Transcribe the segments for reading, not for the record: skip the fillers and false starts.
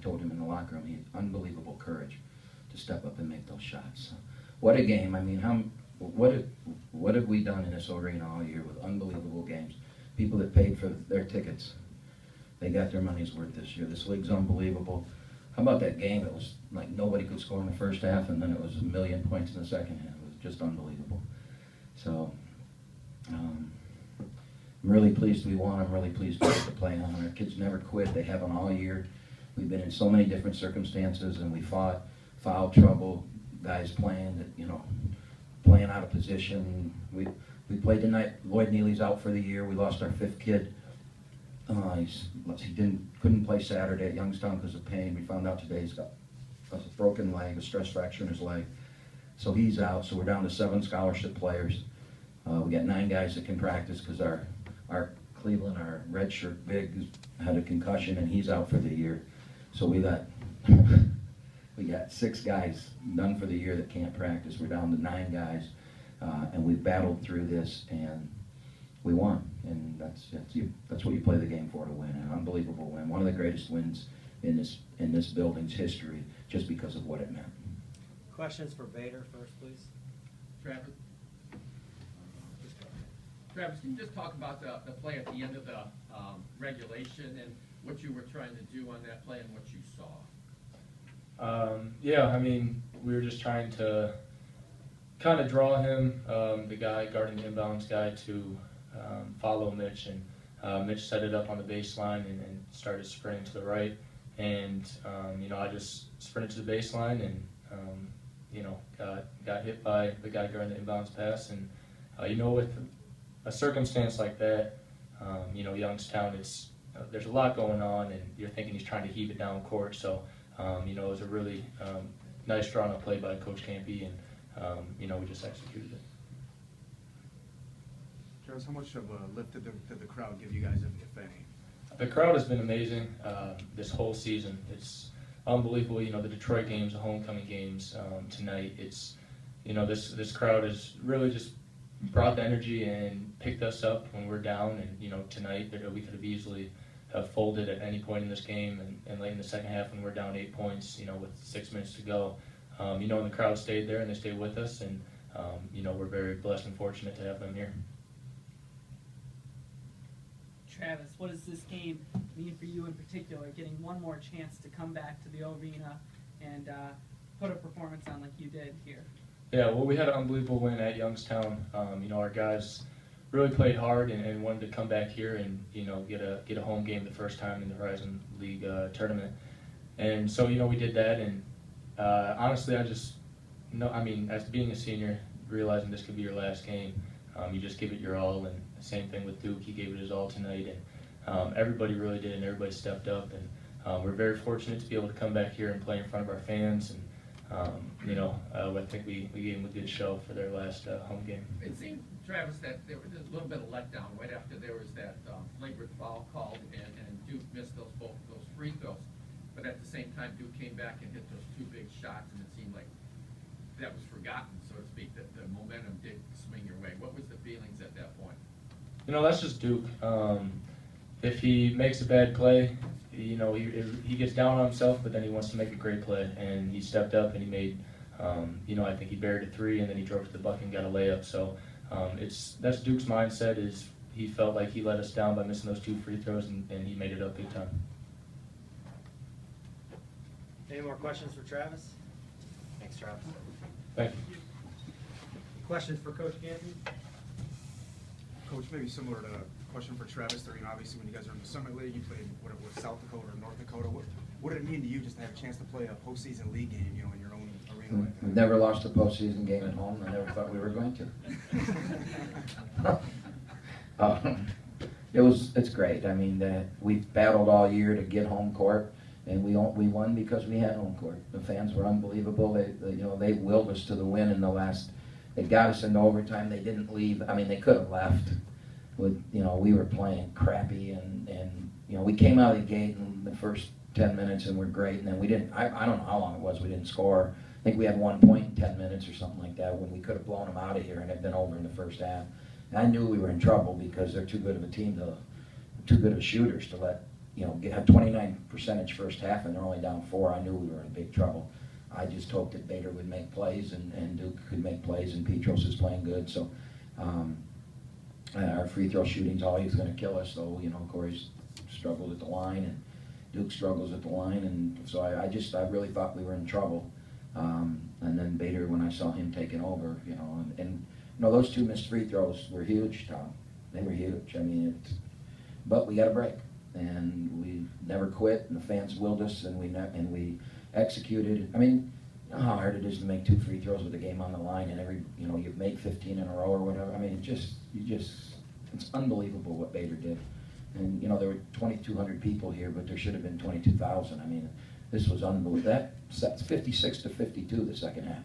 told him in the locker room, he had unbelievable courage to step up and make those shots. So, what a game. I mean, what have we done in this arena all year with unbelievable games? People that paid for their tickets, they got their money's worth this year. This league's unbelievable. How about that game? It was like nobody could score in the first half, and then it was 1,000,000 points in the second half. It was just unbelievable. So, I'm really pleased we won. I'm really pleased we get to play on. Our kids never quit. They haven't all year. We've been in so many different circumstances, and we fought foul trouble, guys playing that, you know, playing out of position. We played tonight. Lloyd Neely's out for the year. We lost our 5th kid. He couldn't play Saturday at Youngstown because of pain. We found out today he's got a broken leg, a stress fracture in his leg. So he's out. So we're down to 7 scholarship players. We got 9 guys that can practice because our Cleveland, our redshirt big, had a concussion and he's out for the year. So we got 6 guys done for the year that can't practice. We're down to 9 guys, and we battled through this and we won. And that's what you play the game for, to win. An unbelievable win, one of the greatest wins in this building's history, just because of what it meant. Questions for Bader first, please. Travis, can you just talk about the play at the end of the regulation and what you were trying to do on that play and what you saw? Yeah, I mean, we were just trying to kind of draw him, the guy guarding the inbounds guy, to follow Mitch, and Mitch set it up on the baseline and started sprinting to the right, and you know, I just sprinted to the baseline and you know, got hit by the guy guarding the inbounds pass, and you know, with a circumstance like that, you know, Youngstown, there's a lot going on, and you're thinking he's trying to heave it down court. So, you know, it was a really nice drawn-up play by Coach Kampe, and you know, we just executed it. Travis, how much of a lift did the crowd give you guys, if any? The crowd has been amazing this whole season. It's unbelievable. You know, the Detroit games, the homecoming games tonight. It's, you know, this crowd has really just brought the energy and picked us up when we're down. And you know, tonight we could have easily have folded at any point in this game, and late in the second half when we're down 8 points, you know, with 6 minutes to go, you know, and the crowd stayed there and they stayed with us, and you know, we're very blessed and fortunate to have them here. Travis, what does this game mean for you in particular, getting one more chance to come back to the arena and put a performance on like you did here? Yeah, well, we had an unbelievable win at Youngstown. You know, our guys really played hard and wanted to come back here and, you know, get a home game the first time in the Horizon League tournament. And so, you know, we did that, and honestly, I mean, as being a senior, realizing this could be your last game, you just give it your all. And same thing with Duke, he gave it his all tonight, and everybody really did, and everybody stepped up, and we're very fortunate to be able to come back here and play in front of our fans, and you know, I think we gave them a good show for their last home game. It seemed, Travis, that there was a little bit of letdown right after there was that flagrant foul called, and Duke missed both those free throws, but at the same time Duke came back and hit those 2 big shots, and it seemed like that was forgotten, so to speak, that the momentum did swing your way. What was the feelings at that point? You know, that's just Duke. If he makes a bad play, you know, he gets down on himself, but then he wants to make a great play, and he stepped up and he made, you know, I think he buried a 3, and then he drove to the bucket and got a layup. So that's Duke's mindset, is he felt like he let us down by missing those 2 free throws, and he made it up big time. Any more questions for Travis? Thanks, Travis. Thank you. Questions for Coach Kampe? Coach, maybe similar to a question for Travis there. You know, obviously when you guys are in the Summit League, you played South Dakota or North Dakota. What did it mean to you just to have a chance to play a postseason league game, you know, in your own arena like that? We've never lost a postseason game at home. I never thought we were going to. It's great. I mean, we've battled all year to get home court, and we won because we had home court. The fans were unbelievable. They willed us to the win in the last. They got us into overtime. They didn't leave. I mean, they could have left. We were playing crappy, and you know, we came out of the gate in the first 10 minutes and we're great, and then we didn't. I don't know how long it was. We didn't score. I think we had 1 point in 10 minutes or something like that, when we could have blown them out of here and it had been over in the first half. And I knew we were in trouble because they're too good of a team, too good of shooters to let had 29% first half and they're only down 4, I knew we were in big trouble. I just hoped that Bader would make plays and Duke could make plays, and Petros is playing good. So our free throw shooting's always going to kill us. So Corey's struggled at the line and Duke struggles at the line, and so I really thought we were in trouble. And then Bader, when I saw him taking over, and those 2 missed free throws were huge, Tom. They were huge. I mean, but we got a break, and we never quit, and the fans willed us, and we executed. I mean, you know how hard it is to make 2 free throws with the game on the line, and you've made 15 in a row or whatever. I mean, it's unbelievable what Bader did. And there were 2,200 people here, but there should have been 22,000. I mean, this was unbelievable. That's 56-52 the second half.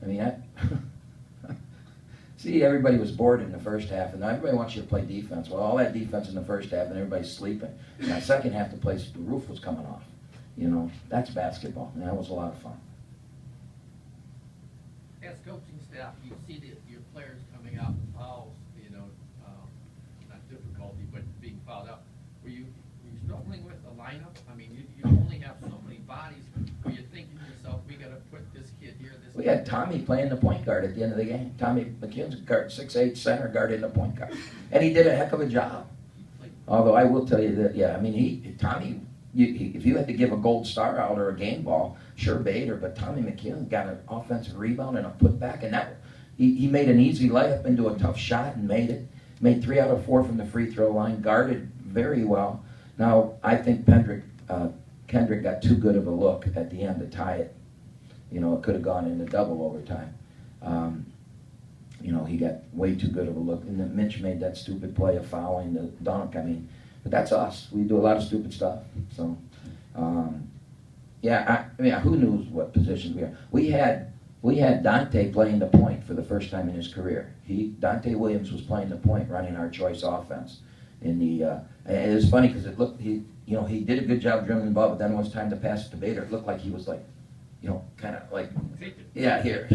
I mean, see, everybody was bored in the first half, and everybody wants you to play defense. Well, all that defense in the first half, and everybody's sleeping. And that second half, the roof was coming off. That's basketball, and that was a lot of fun. As coaching staff, you see your players coming out with fouls, not difficulty, but being fouled out. Were you struggling with the lineup? I mean, you only have so many bodies. Were you thinking to yourself, we got to put this kid here? We had Tommy playing the point guard at the end of the game. Tommy McKeon's guard, 6'8" center, guarding the point guard. And he did a heck of a job. Although I will tell you that, I mean, Tommy, if you had to give a gold star out or a game ball, sure Bader, but Tommy McKeon got an offensive rebound and a putback, and he made an easy layup into a tough shot and made it. Made 3 out of 4 from the free throw line, guarded very well. Now, I think Kendrick got too good of a look at the end to tie it. It could have gone into double overtime. He got way too good of a look. And then Mitch made that stupid play of fouling the dunk. I mean, but that's us. We do a lot of stupid stuff. So, who knows what positions we are. We had Dante playing the point for the first time in his career. Dante Williams was playing the point, running our choice offense. And it was funny because he did a good job dribbling the ball, but then when it was time to pass it to Bader, it looked like he was like, kind of like, yeah, here.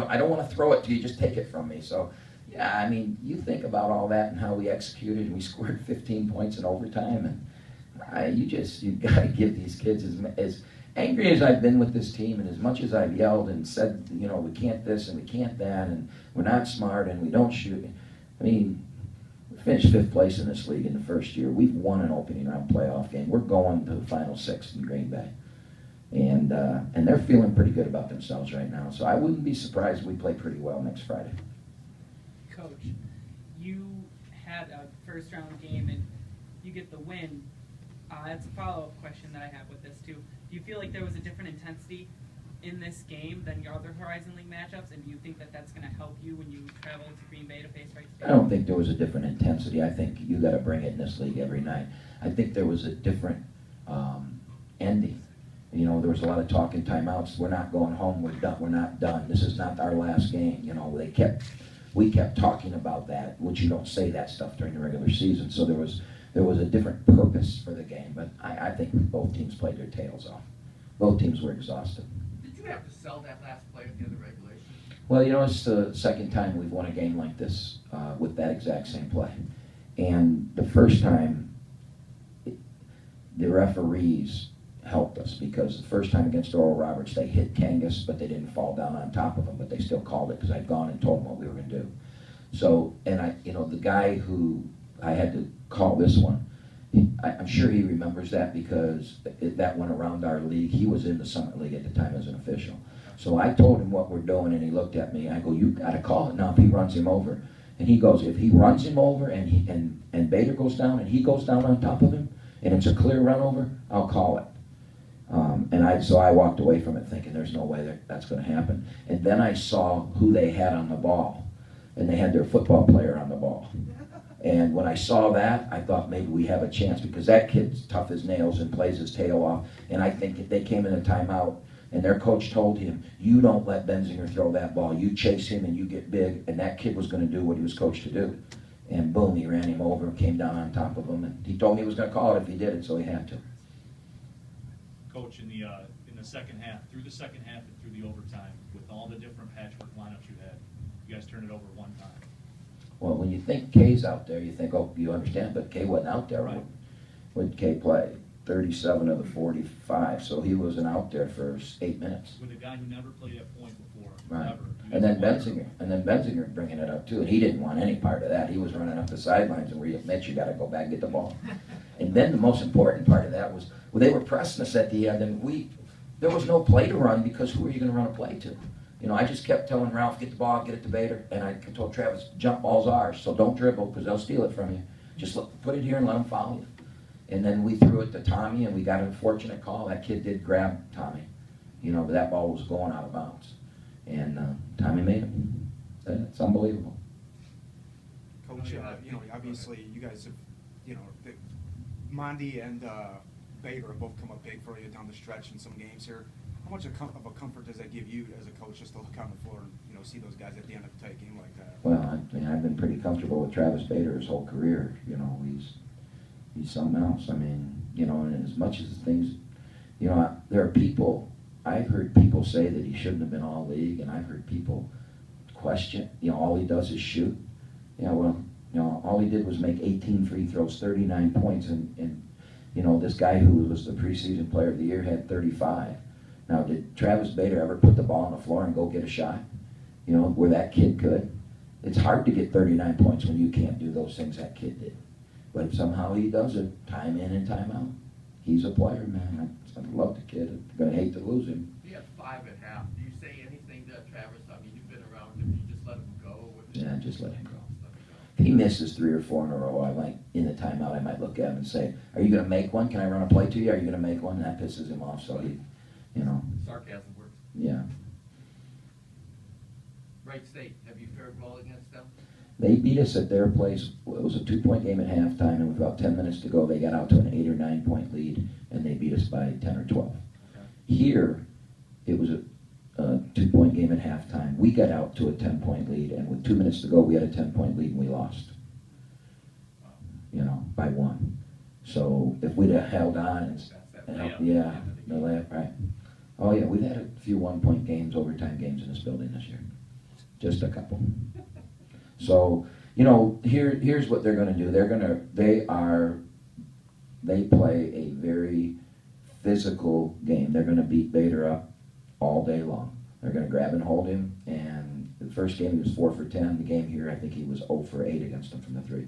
I don't want to throw it to you, just take it from me. So, yeah, I mean, you think about all that and how we executed, and we scored 15 points in overtime, and you've got to give these kids as angry as I've been with this team, and as much as I've yelled and said, we can't this and we can't that, and we're not smart and we don't shoot. I mean, we finished 5th place in this league in the first year. We've won an opening round playoff game. We're going to the final 6 in Green Bay. And they're feeling pretty good about themselves right now. So I wouldn't be surprised if we play pretty well next Friday. Coach, you had a first-round game and you get the win. That's a follow-up question that I have with this, too. Do you feel like there was a different intensity in this game than your other Horizon League matchups, and do you think that that's going to help you when you travel to Green Bay to face Wright State? I don't think there was a different intensity. I think you got to bring it in this league every night. I think there was a different ending. There was a lot of talk in timeouts. We're not going home. We're done. We're not done. This is not our last game. We kept talking about that, which you don't say that stuff during the regular season. So there was a different purpose for the game. But I think both teams played their tails off. Both teams were exhausted. Did you have to sell that last play at the end of regulation? Well, it's the second time we've won a game like this with that exact same play. And the first time, the referees helped us, because the first time against Oral Roberts, they hit Kangas, but they didn't fall down on top of him, but they still called it because I'd gone and told them what we were going to do. So, and the guy who I had to call this one, I'm sure he remembers that because that went around our league. He was in the Summit League at the time as an official. So I told him what we're doing, and he looked at me. I go, you got to call it now if he runs him over. And he goes, if he runs him over and Bader goes down and he goes down on top of him, and it's a clear run over, I'll call it. So I walked away from it thinking there's no way that's going to happen. And then I saw who they had on the ball, and they had their football player on the ball. And when I saw that, I thought maybe we have a chance, because that kid's tough as nails and plays his tail off. And I think if they came in a timeout and their coach told him, you don't let Benzinger throw that ball, you chase him and you get big, and that kid was going to do what he was coached to do. And boom, he ran him over and came down on top of him. And he told me he was going to call it if he did it, so he had to. Coach, in the second half, through the second half and through the overtime, with all the different patchwork lineups you had, you guys turned it over one time. Well, when you think Kay's out there, you think, oh, you understand, but Kay wasn't out there. Right. What did Kay play? 37 of the 45, so he wasn't out there for 8 minutes. With a guy who never played at point before, Right. never. And then Benzinger bringing it up too, and he didn't want any part of that. He was running up the sidelines, and we admit you got to go back and get the ball. And then the most important part of that was, well, they were pressing us at the end, and there was no play to run because who are you going to run a play to? You know, I just kept telling Ralph, get the ball, get it to Bader, and I told Travis, jump ball's ours, so don't dribble because they'll steal it from you. Just put it here and let them follow you. And then we threw it to Tommy, and we got an unfortunate call. That kid did grab Tommy, you know, but that ball was going out of bounds. And Tommy made it. It's unbelievable. Coach, you know, obviously you guys have, you know, Mondi and Bader have both come up big for you down the stretch in some games here. How much of a comfort does that give you as a coach just to look on the floor and, you know, see those guys at the end of a tight game like that? Well, I mean, I've been pretty comfortable with Travis Bader his whole career. You know, he's something else. I mean, you know, and as much as things, you know, there are people, I've heard people say that he shouldn't have been all league, and I've heard people question, you know, all he does is shoot. Yeah, well, you know, all he did was make 18 free throws, 39 points, and you know, this guy who was the preseason player of the year had 35. Now, did Travis Bader ever put the ball on the floor and go get a shot? You know, where that kid could? It's hard to get 39 points when you can't do those things that kid did. But somehow he does it, time in and time out. He's a player, man. I love the kid. I'm going to hate to lose him. He had 5 at half. Do you say anything to Travis? I mean, you've been around him. You just let him go? Yeah, just let him go. If he misses 3 or 4 in a row, I might, in the timeout, I might look at him and say, are you going to make one? Can I run a play to you? Are you going to make one? And that pisses him off, so he, you know. Sarcasm works. Yeah. Wright State, have you fared well against them? They beat us at their place. It was a 2-point game at halftime, and with about 10 minutes to go, they got out to an 8 or 9 point lead, and they beat us by 10 or 12. Okay. Here, it was a 2-point game at halftime. We got out to a 10-point lead, and with 2 minutes to go, we had a 10-point lead, and we lost. You know, by 1. So if we'd have held on and yeah, the layup, right? Oh yeah, we've had a few 1-point games, overtime games in this building this year. Just a couple. So, you know, here's what they're going to do. They play a very physical game. They're going to beat Bader up all day long. They're going to grab and hold him. And the first game he was 4 for 10. The game here, I think he was 0 for 8 against them from the 3.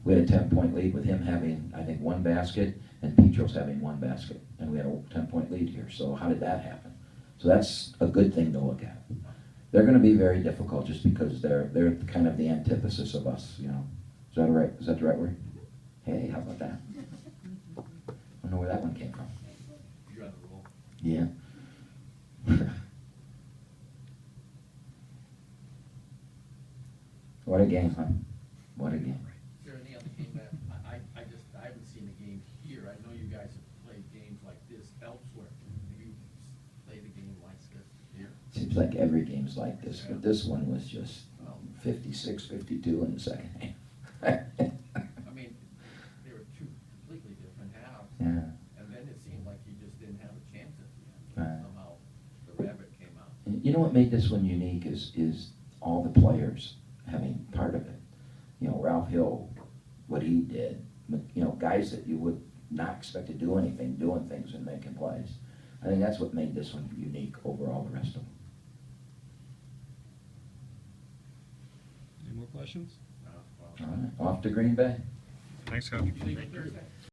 We had a 10-point lead with him having, I think, 1 basket and Petros having 1 basket. And we had a 10-point lead here. So how did that happen? So that's a good thing to look at. They're going to be very difficult just because they're kind of the antithesis of us, you know. Is that right? Is that the right word? Hey, how about that? I don't know where that one came from. You're on the roll. Yeah. What a game, huh? What a game. Is there any other game that I haven't seen a game here. I know you guys have played games like this elsewhere. Have you played a game like this here? Seems like every game's like this, but this one was just 56-52 in the second half. I mean, they were 2 completely different halves. Yeah. And then it seemed like you just didn't have a chance at the end. Right. Somehow the rabbit came out. You know what made this one unique is all the players having part of it. You know, Ralph Hill, what he did, you know, guys that you would not expect to do anything, doing things and making plays. I think that's what made this one unique over all the rest of them. Any more questions? All right, off to Green Bay. Thanks, Coach. You leave it Thursday?